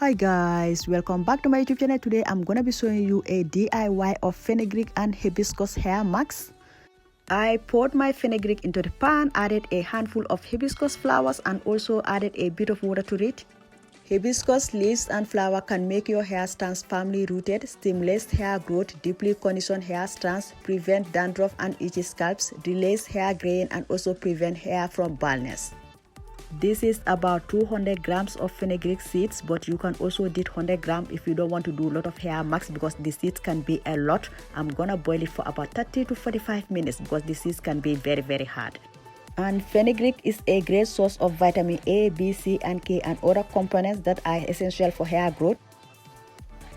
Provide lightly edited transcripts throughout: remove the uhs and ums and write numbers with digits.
Hi guys, welcome back to my YouTube channel. Today I'm gonna be showing you a DIY of fenugreek and hibiscus hair mask. I poured my fenugreek into the pan, added a handful of hibiscus flowers and also added a bit of water to it. Hibiscus leaves and flower can make your hair strands firmly rooted, stimulate hair growth, deeply condition hair strands, prevent dandruff and itchy scalps, delays hair graying and also prevent hair from baldness. This is about 200 grams of fenugreek seeds, but you can also do 100 grams if you don't want to do a lot of hair masks because the seeds can be a lot. I'm gonna boil it for about 30 to 45 minutes because the seeds can be very hard. And fenugreek is a great source of vitamin A, B, C, and K and other components that are essential for hair growth.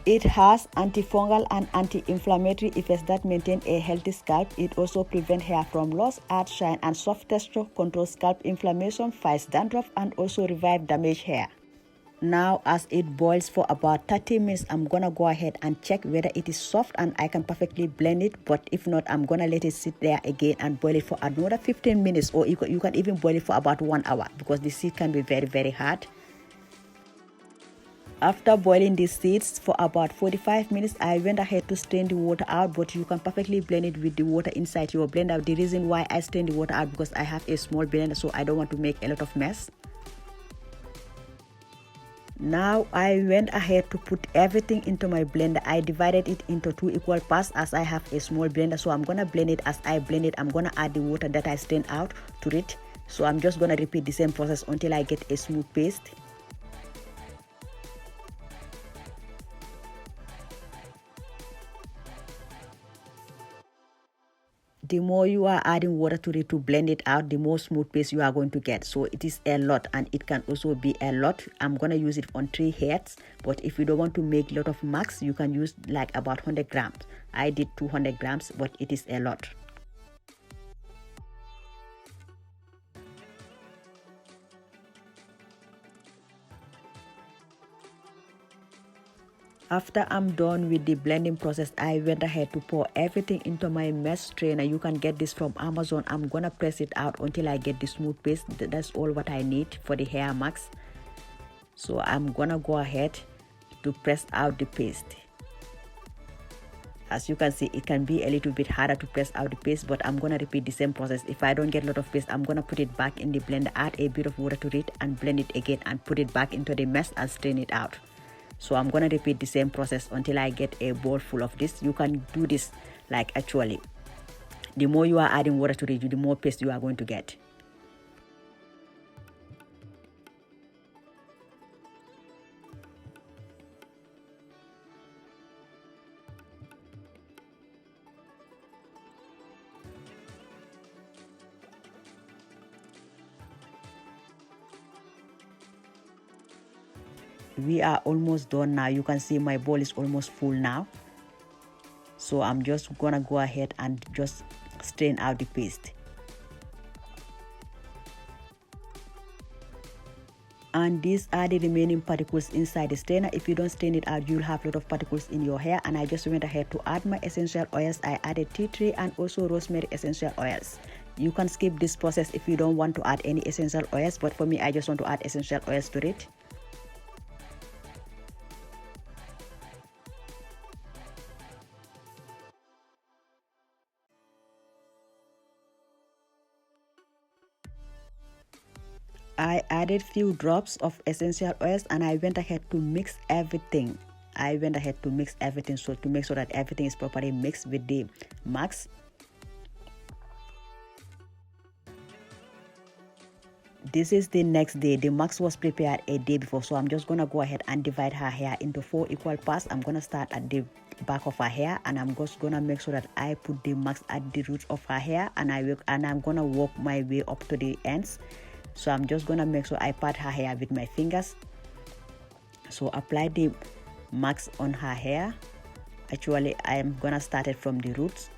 It has anti-fungal and anti-inflammatory effects that maintain a healthy scalp. It also prevents hair from loss, adds shine and soft texture, controls scalp inflammation, fights dandruff, and also revives damaged hair. Now, as it boils for about 30 minutes, I'm gonna go ahead and check whether it is soft and I can perfectly blend it. But if not, I'm gonna let it sit there again and boil it for another 15 minutes, or you can even boil it for about 1 hour because the seed can be very hard. After boiling the seeds for about 45 minutes, I went ahead to strain the water out, but you can perfectly blend it with the water inside your blender. The reason why I strain the water out because I have a small blender, so I don't want to make a lot of mess. Now I went ahead to put everything into my blender. I divided it into 2 equal parts as I have a small blender, so I'm gonna blend it. As I blend it, I'm gonna add the water that I strained out to it. So I'm just gonna repeat the same process until I get a smooth paste. The more you are adding water to it to blend it out, the more smooth paste you are going to get. So it is a lot and it can also be a lot. I'm going to use it on 3 heads, but if you don't want to make a lot of masks, you can use like about 100 grams. I did 200 grams, but it is a lot. After I'm done with the blending process, I went ahead to pour everything into my mesh strainer. You can get this from Amazon. I'm gonna press it out until I get the smooth paste. That's all what I need for the hair mask. So I'm gonna go ahead to press out the paste. As you can see, it can be a little bit harder to press out the paste, but I'm gonna repeat the same process. If I don't get a lot of paste, I'm gonna put it back in the blender, add a bit of water to it and blend it again and put it back into the mesh and strain it out. So I'm gonna repeat the same process until I get a bowl full of this. You can do this like actually. The more you are adding water to it, the more paste you are going to get. We are almost done now. You can see my bowl is almost full now. So I'm just gonna go ahead and just strain out the paste. And these are the remaining particles inside the strainer. If you don't strain it out, you'll have a lot of particles in your hair. And I just went ahead to add my essential oils. I added tea tree and also rosemary essential oils. You can skip this process if you don't want to add any essential oils, but for me, I just want to add essential oils to it. I added few drops of essential oils and I went ahead to mix everything. So to make sure that everything is properly mixed with the mask. This is the next day. The mask was prepared a day before, so I'm just gonna go ahead and divide her hair into 4 equal parts. I'm gonna start at the back of her hair and I'm just gonna make sure that I put the mask at the roots of her hair and I'm gonna work my way up to the ends. So I'm just gonna make sure I pat her hair with my fingers. So apply the mask on her hair. Actually, I am gonna start it from the roots.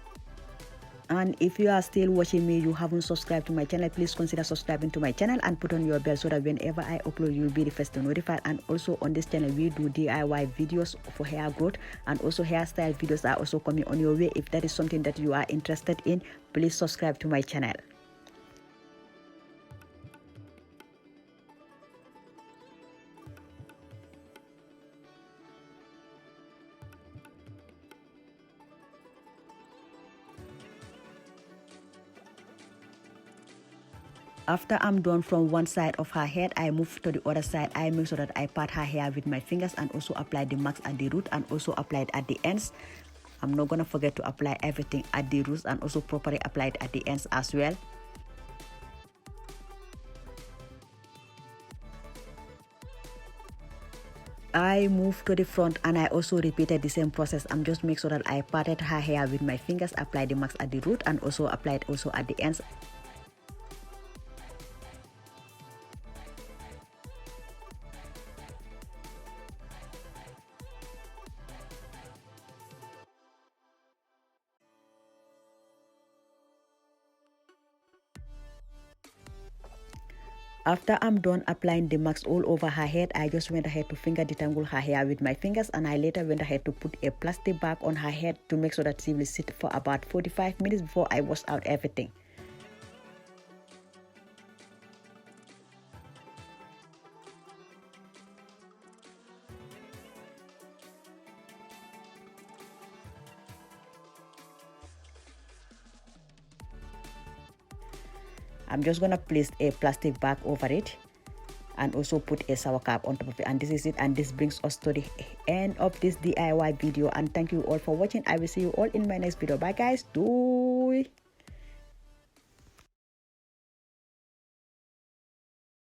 And if you are still watching me, you haven't subscribed to my channel, please consider subscribing to my channel and put on your bell so that whenever I upload, you'll be the first to notify. And also on this channel, we do DIY videos for hair growth and also hairstyle videos are also coming on your way. If that is something that you are interested in, please subscribe to my channel. After I'm done from one side of her head, I move to the other side. I make sure that I part her hair with my fingers and also apply the mask at the root and also apply it at the ends. I'm not gonna forget to apply everything at the roots and also properly apply it at the ends as well. I moved to the front and I also repeated the same process. I'm just make sure that I parted her hair with my fingers, apply the mask at the root and also apply it also at the ends. After I'm done applying the mask all over her head, I just went ahead to finger detangle her hair with my fingers, and I later went ahead to put a plastic bag on her head to make sure that she will sit for about 45 minutes before I wash out everything. I'm just gonna place a plastic bag over it and also put a shower cap on top of it, and this is it. And this brings us to the end of this DIY video, and thank you all for watching. I will see you all in my next video. Bye guys. Doei.